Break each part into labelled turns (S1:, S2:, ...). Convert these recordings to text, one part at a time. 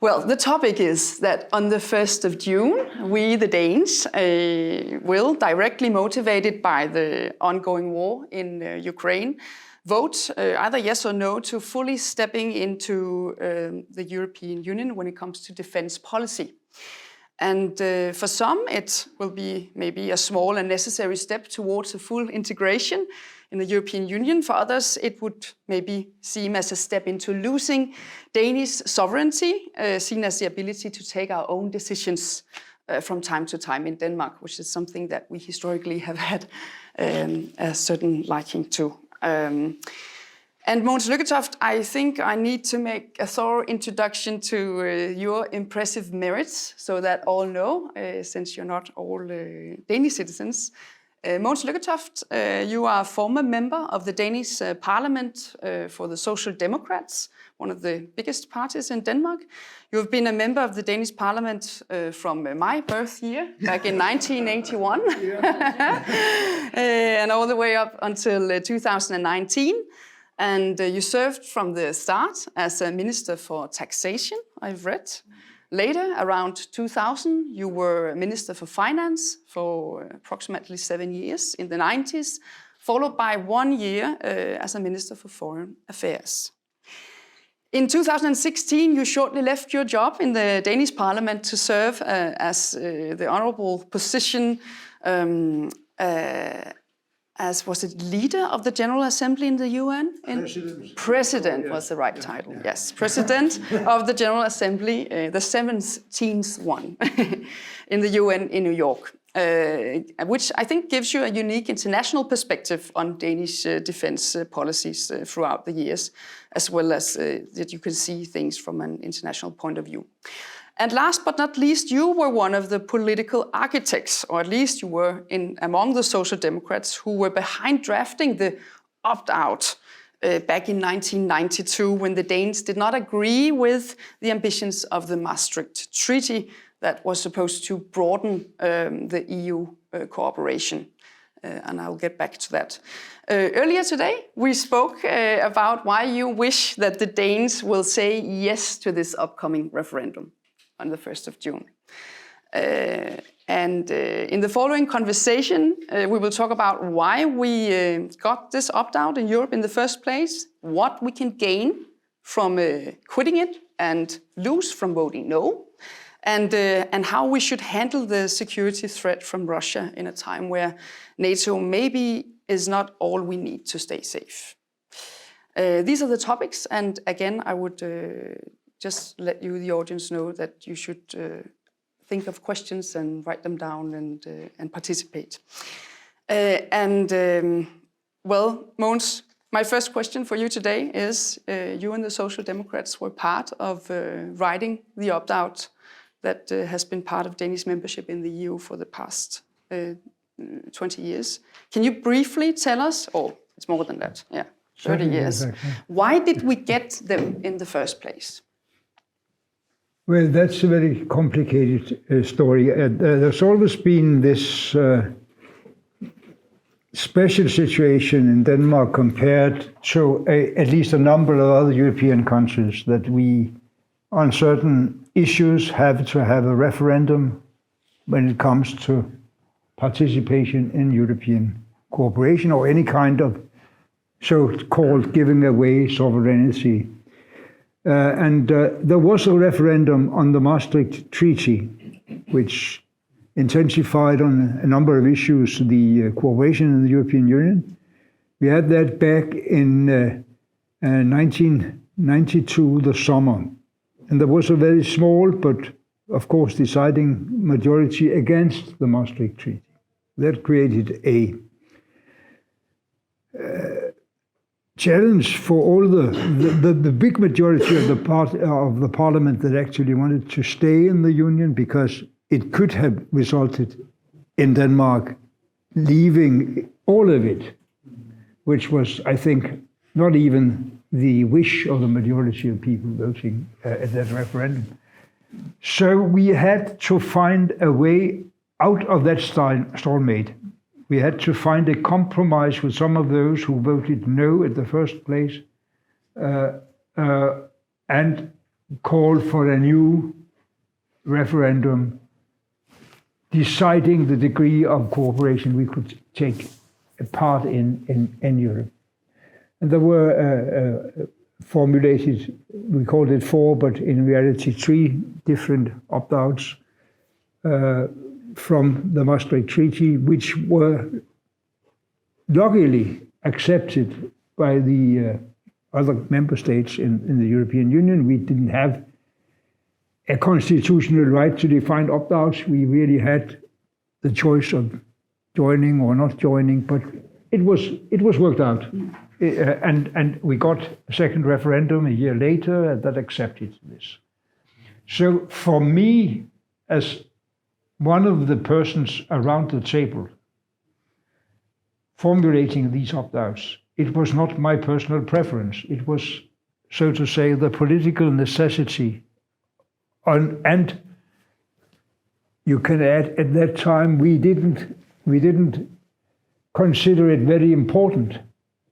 S1: Well, the topic is that on the 1st of June, we, the Danes, will, directly motivated by the ongoing war in Ukraine, vote either yes or no to fully stepping into the European Union when it comes to defense policy. And for some, it will be maybe a small and necessary step towards a full integration in the European Union. For others, it would maybe seem as a step into losing Danish sovereignty, seen as the ability to take our own decisions from time to time in Denmark, which is something that we historically have had a certain liking to. And Mogens Lykketoft, I think I need to make a thorough introduction to your impressive merits so that all know, since you're not all Danish citizens. Mogens Lykketoft, you are a former member of the Danish Parliament for the Social Democrats, one of the biggest parties in Denmark. You have been a member of the Danish Parliament from my birth year, back in 1981, and all the way up until 2019. And you served from the start as a Minister for Taxation, I've read. Later, around 2000, you were Minister for Finance for approximately 7 years in the 90s, followed by 1 year as a Minister for Foreign Affairs. In 2016, you shortly left your job in the Danish Parliament to serve as the honorable position as, was it leader of the General Assembly in the UN? President was the right title, yes. President of the General Assembly, the 17th one in the UN in New York, which I think gives you a unique international perspective on Danish defense policies throughout the years, as well as that you can see things from an international point of view. And last but not least, you were one of the political architects, or at least you were among the Social Democrats who were behind drafting the opt-out back in 1992, when the Danes did not agree with the ambitions of the Maastricht Treaty that was supposed to broaden the EU cooperation. And I'll get back to that. Earlier today, we spoke about why you wish that the Danes will say yes to this upcoming referendum on the 1st of June. In the following conversation, we will talk about why we got this opt-out in Europe in the first place, what we can gain from quitting it and lose from voting no, and how we should handle the security threat from Russia in a time where NATO maybe is not all we need to stay safe. These are the topics, and again, I would just let you, the audience, know that you should think of questions and write them down and participate. Well, Mogens, my first question for you today is, you and the Social Democrats were part of writing the opt-out that has been part of Danish membership in the EU for the past 20 years. Can you briefly tell us, or it's more than that, 30 years, exactly. Why did we get them in the first place?
S2: Well, that's a very complicated story. There's always been this special situation in Denmark compared to at least a number of other European countries, that we, on certain issues, have to have a referendum when it comes to participation in European cooperation or any kind of so-called giving away sovereignty. There was a referendum on the Maastricht Treaty, which intensified on a number of issues the cooperation in the European Union. We had that back in 1992, the summer. And there was a very small, but of course deciding majority against the Maastricht Treaty. That created a challenge for all the big majority of the parliament that actually wanted to stay in the union, because it could have resulted in Denmark leaving all of it, which was, I think, not even the wish of the majority of people voting at that referendum. So we had to find a way out of that stalemate. We had to find a compromise with some of those who voted no at the first place, and called for a new referendum deciding the degree of cooperation we could take part in Europe. And there were formulated, we called it 4, but in reality 3 different opt-outs from the Maastricht Treaty, which were luckily accepted by the other member states in the European Union. We didn't have a constitutional right to define opt-outs. We really had the choice of joining or not joining, but it was worked out. And we got a second referendum a year later that accepted this. So for me, as one of the persons around the table formulating these opt-outs, it was not my personal preference. It was, so to say, the political necessity. And you can add, at that time, we didn't consider it very important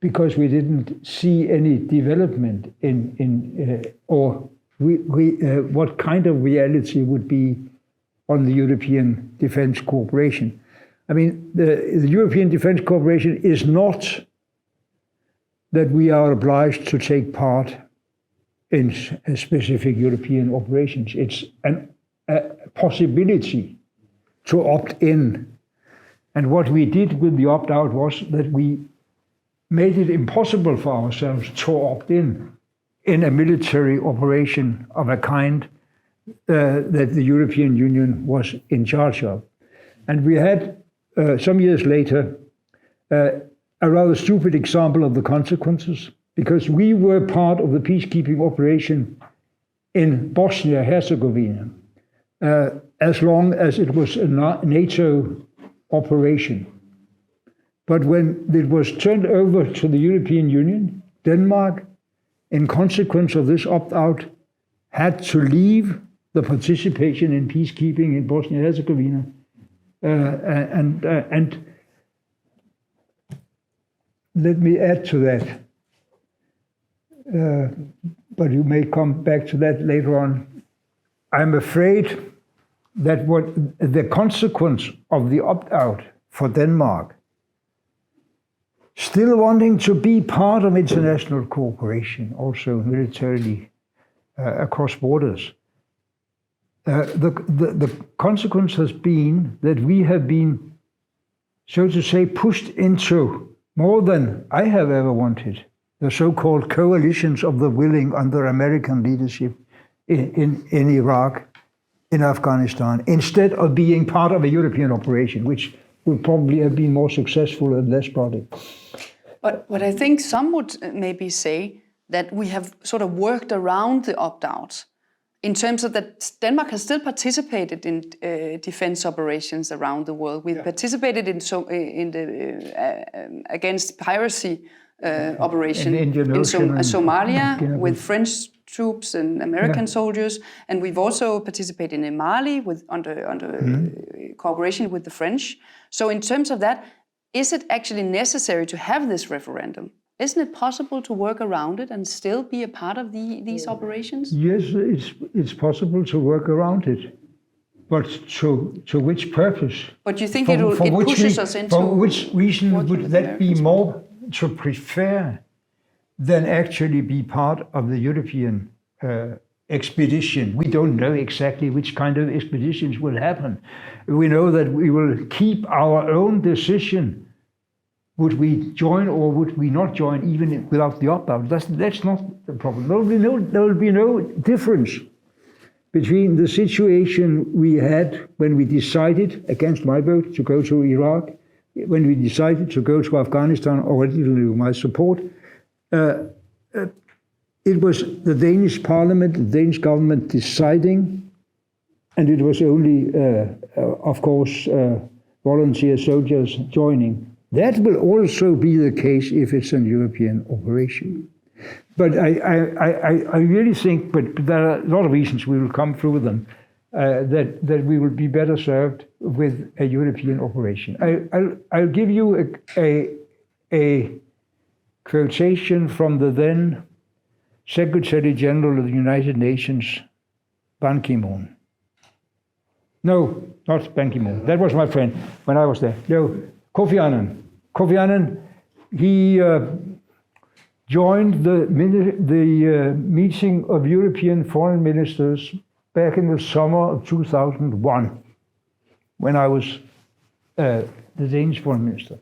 S2: because we didn't see any development what kind of reality would be on the European Defense Cooperation. I mean, the European Defense Cooperation is not that we are obliged to take part in specific European operations. It's a possibility to opt in. And what we did with the opt-out was that we made it impossible for ourselves to opt in a military operation of a kind that the European Union was in charge of. And we had, some years later, a rather stupid example of the consequences, because we were part of the peacekeeping operation in Bosnia-Herzegovina, as long as it was a NATO operation. But when it was turned over to the European Union, Denmark, in consequence of this opt-out, had to leave the participation in peacekeeping in Bosnia-Herzegovina. And let me add to that, but you may come back to that later on. I'm afraid that what the consequence of the opt-out for Denmark, still wanting to be part of international cooperation, also militarily across borders, the consequence has been that we have been, so to say, pushed into more than I have ever wanted, the so-called coalitions of the willing under American leadership in Iraq, in Afghanistan, instead of being part of a European operation, which would probably have been more successful and less bloody.
S1: But I think some would maybe say that we have sort of worked around the opt-out in terms of that Denmark has still participated in defense operations around the world. We've participated in the against piracy operation in Somalia with French troops and American soldiers, and we've also participated in Mali with under cooperation with the French. So in terms of that, is it actually necessary to have this referendum? Isn't it possible to work around it and still be a part of these operations?
S2: Yes, it's possible to work around it, but to which purpose?
S1: But you think it pushes us into...
S2: For which reason would that be more to prefer than actually be part of the European expedition? We don't know exactly which kind of expeditions will happen. We know that we will keep our own decision. Would we join or would we not join, even without the opt-out? That's not the problem. There will be no difference between the situation we had when we decided, against my vote, to go to Iraq, when we decided to go to Afghanistan, originally with my support. It was the Danish Parliament, the Danish government deciding, and it was only, of course, volunteer soldiers joining. That will also be the case if it's an European operation. But I really think, but there are a lot of reasons, we will come through them, that we will be better served with a European operation. I'll give you a quotation from the then Secretary General of the United Nations, Ban Ki-moon. No, not Ban Ki-moon. That was my friend when I was there. No, Kofi Annan. Kofi Annan, he joined the meeting of European foreign ministers back in the summer of 2001, when I was the Danish foreign minister.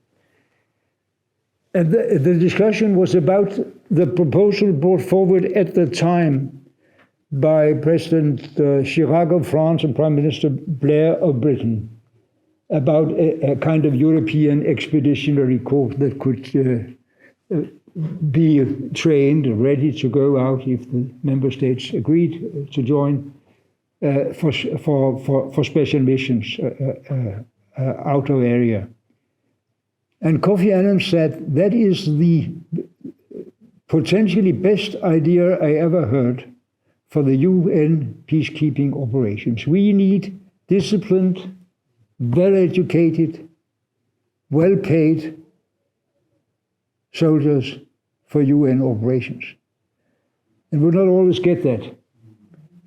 S2: And the discussion was about the proposal brought forward at the time by President Chirac of France and Prime Minister Blair of Britain about a kind of European expeditionary corps that could be trained and ready to go out if the member states agreed to join for special missions out of area. And Kofi Annan said, that is the potentially best idea I ever heard for the UN peacekeeping operations. We need disciplined, well-educated, well-paid soldiers for UN operations. And we'll not always get that,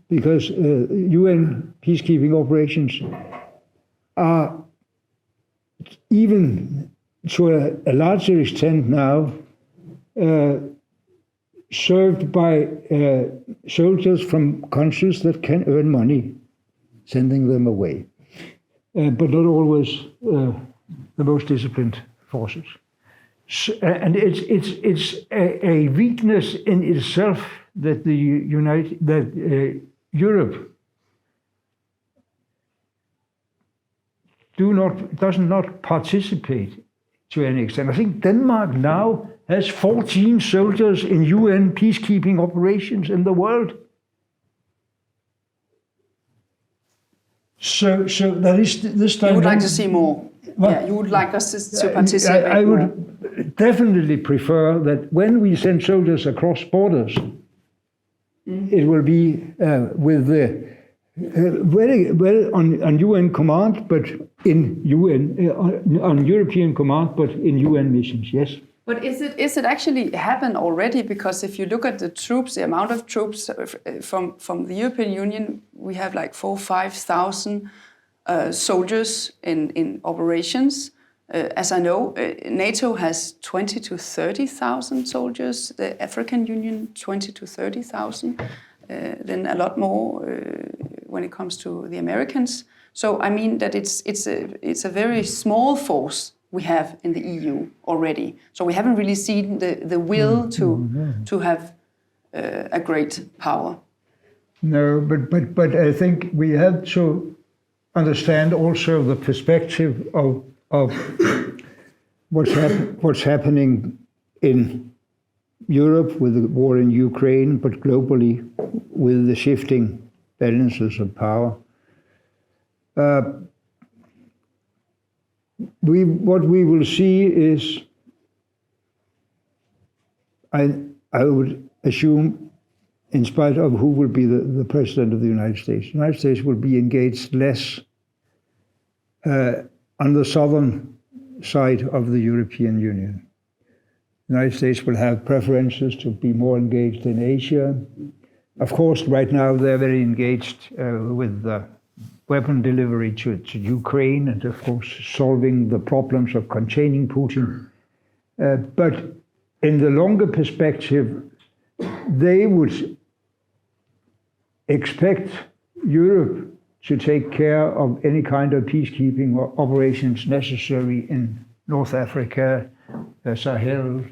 S2: because UN peacekeeping operations are, even to a larger extent now, served by soldiers from countries that can earn money, sending them away, but not always the most disciplined forces. So, and it's a weakness in itself that Europe does not participate to any extent. I think Denmark now has 14 soldiers in UN peacekeeping operations in the world. So that is this time.
S1: You would like to see more.
S2: Well,
S1: yeah, you would like us to participate.
S2: I would definitely prefer that when we send soldiers across borders, it will be with the very well on UN command, but in UN on European command, but in UN missions. Yes.
S1: But is it actually happened already? Because if you look at the troops, the amount of troops from the European Union, we have like 4,000 or 5,000 soldiers in operations. As I know, NATO has 20 to 30,000 soldiers. The African Union 20 to 30,000. Then a lot more when it comes to the Americans. So I mean that it's a very small force we have in the EU already. So we haven't really seen the will to have a great power.
S2: No, but I think we have to understand also the perspective of what's happening in Europe with the war in Ukraine, but globally with the shifting balances of power. What we will see is, I would assume, in spite of who will be the president of the United States will be engaged less on the southern side of the European Union. The United States will have preferences to be more engaged in Asia. Of course, right now they're very engaged with weapon delivery to Ukraine and, of course, solving the problems of containing Putin. But in the longer perspective, they would expect Europe to take care of any kind of peacekeeping operations necessary in North Africa, Sahel,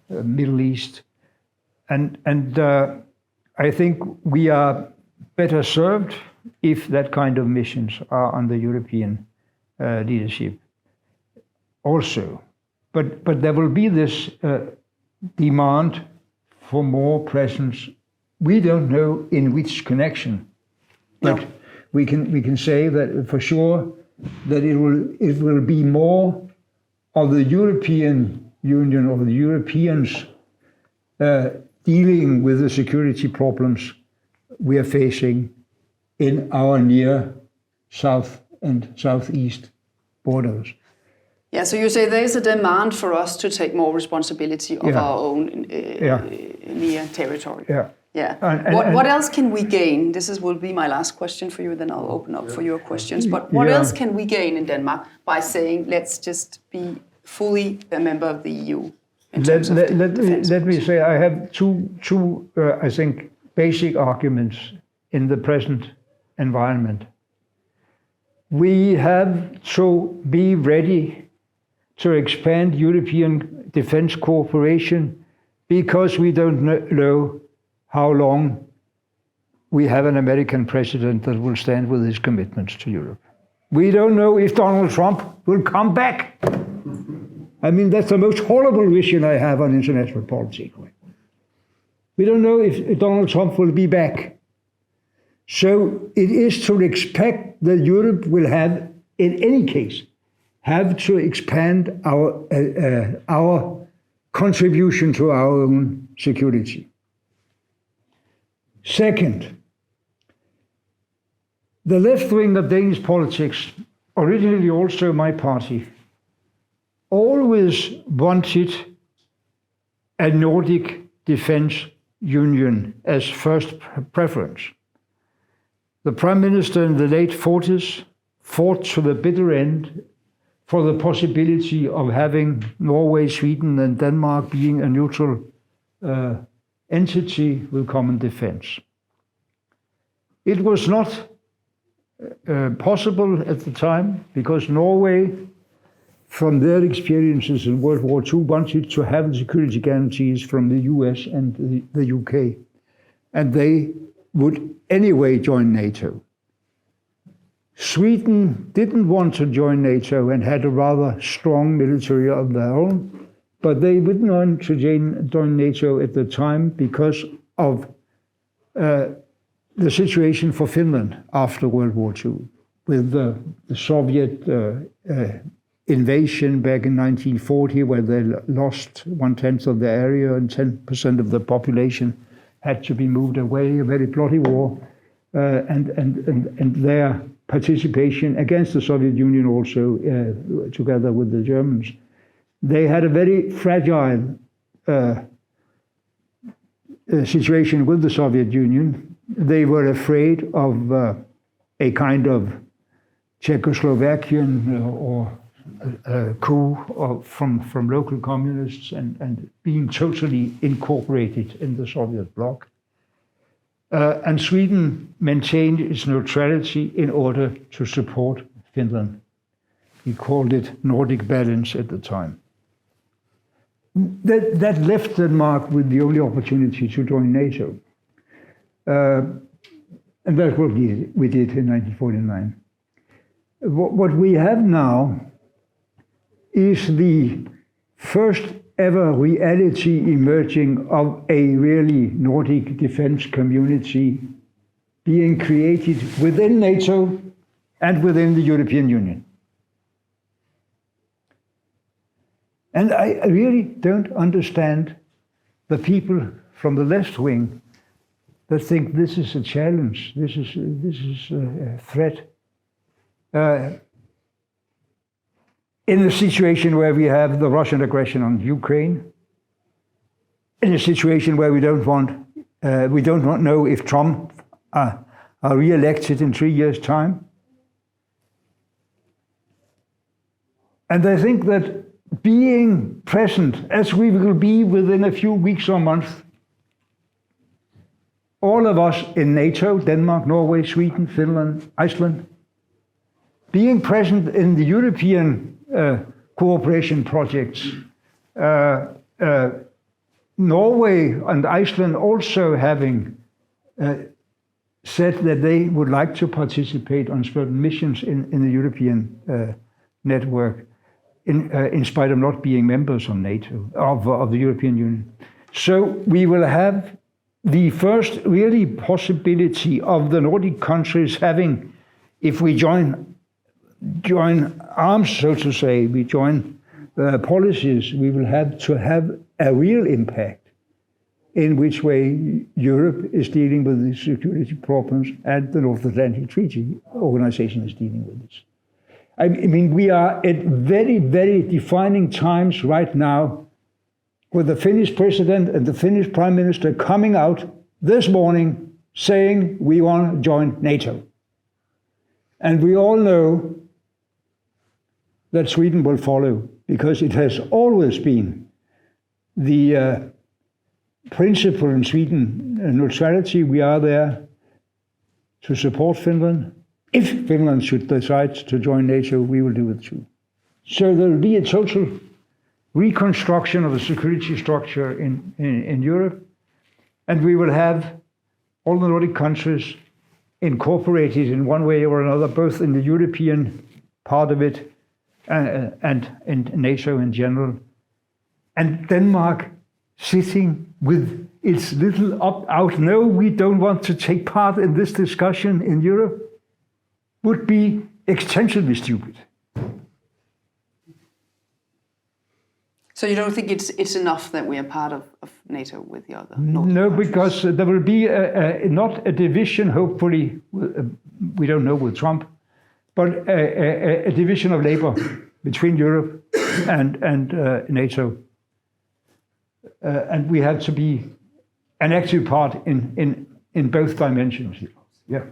S2: Middle East. And I think we are better served if that kind of missions are under European leadership also. But there will be this demand for more presence. We don't know in which connection, but we can say that for sure that it will be more of the European Union or the Europeans dealing with the security problems we are facing in our near south and southeast borders.
S1: Yeah, so you say there is a demand for us to take more responsibility of our own near territory.
S2: Yeah.
S1: Yeah.
S2: And
S1: what else can we gain? Will be my last question for you, then I'll open up for your questions. But what else can we gain in Denmark by saying, let's just be fully a member of the EU?
S2: Let me say, I have two I think, basic arguments in the present environment. We have to be ready to expand European defense cooperation because we don't know how long we have an American president that will stand with his commitments to Europe. We don't know if Donald Trump will come back. I mean, that's the most horrible vision I have on international politics. We don't know if Donald Trump will be back. So it is to expect that Europe will have, in any case, have to expand our contribution to our own security. Second, the left wing of Danish politics, originally also my party, always wanted a Nordic defense union as first preference. The Prime Minister in the late 40s fought to the bitter end for the possibility of having Norway, Sweden and Denmark being a neutral entity with common defense. It was not possible at the time because Norway, from their experiences in World War II, wanted to have security guarantees from the US and the UK. And they would anyway join NATO. Sweden didn't want to join NATO and had a rather strong military of their own, but they didn't want to join NATO at the time because of the situation for Finland after World War II, with the Soviet invasion back in 1940, where they lost 1/10 of the area and 10% of the population had to be moved away, a very bloody war, and their participation against the Soviet Union also, together with the Germans. They had a very fragile situation with the Soviet Union. They were afraid of a kind of Czechoslovakian or coup from local communists and being totally incorporated in the Soviet bloc. And Sweden maintained its neutrality in order to support Finland. We called it Nordic balance at the time. That left Denmark with the only opportunity to join NATO. And that's what we did in 1949. What we have now is the first ever reality emerging of a really Nordic defense community being created within NATO and within the European Union. And I really don't understand the people from the left wing that think this is a challenge, this is a threat. In a situation where we have the Russian aggression on Ukraine, in a situation where we don't know if Trump are re-elected in 3 years' time. And I think that being present, as we will be within a few weeks or months, all of us in NATO, Denmark, Norway, Sweden, Finland, Iceland, being present in the European cooperation projects, Norway and Iceland also having said that they would like to participate on certain missions in the European network, in spite of not being members of NATO, of the European Union. So we will have the first really possibility of the Nordic countries having, if we join arms, so to say, we join policies, we will have to have a real impact in which way Europe is dealing with the security problems and the North Atlantic Treaty Organization is dealing with this. I mean, we are at very, very defining times right now with the Finnish president and the Finnish prime minister coming out this morning saying we want to join NATO. And we all know that Sweden will follow, because it has always been the principle in Sweden, neutrality. We are there to support Finland. If Finland should decide to join NATO, we will do it too. So there will be a total reconstruction of the security structure in Europe, and we will have all the Nordic countries incorporated in one way or another, both in the European part of it and in NATO in general. And Denmark sitting with its little opt-out, no, we don't want to take part in this discussion in Europe, would be extensively stupid.
S1: So you don't think it's enough that we are part of NATO with the other Nordic
S2: No,
S1: countries?
S2: because there will be not a division, hopefully, we don't know with Trump, but a division of labor between Europe and NATO. And we have to be an active part in both dimensions. Yeah.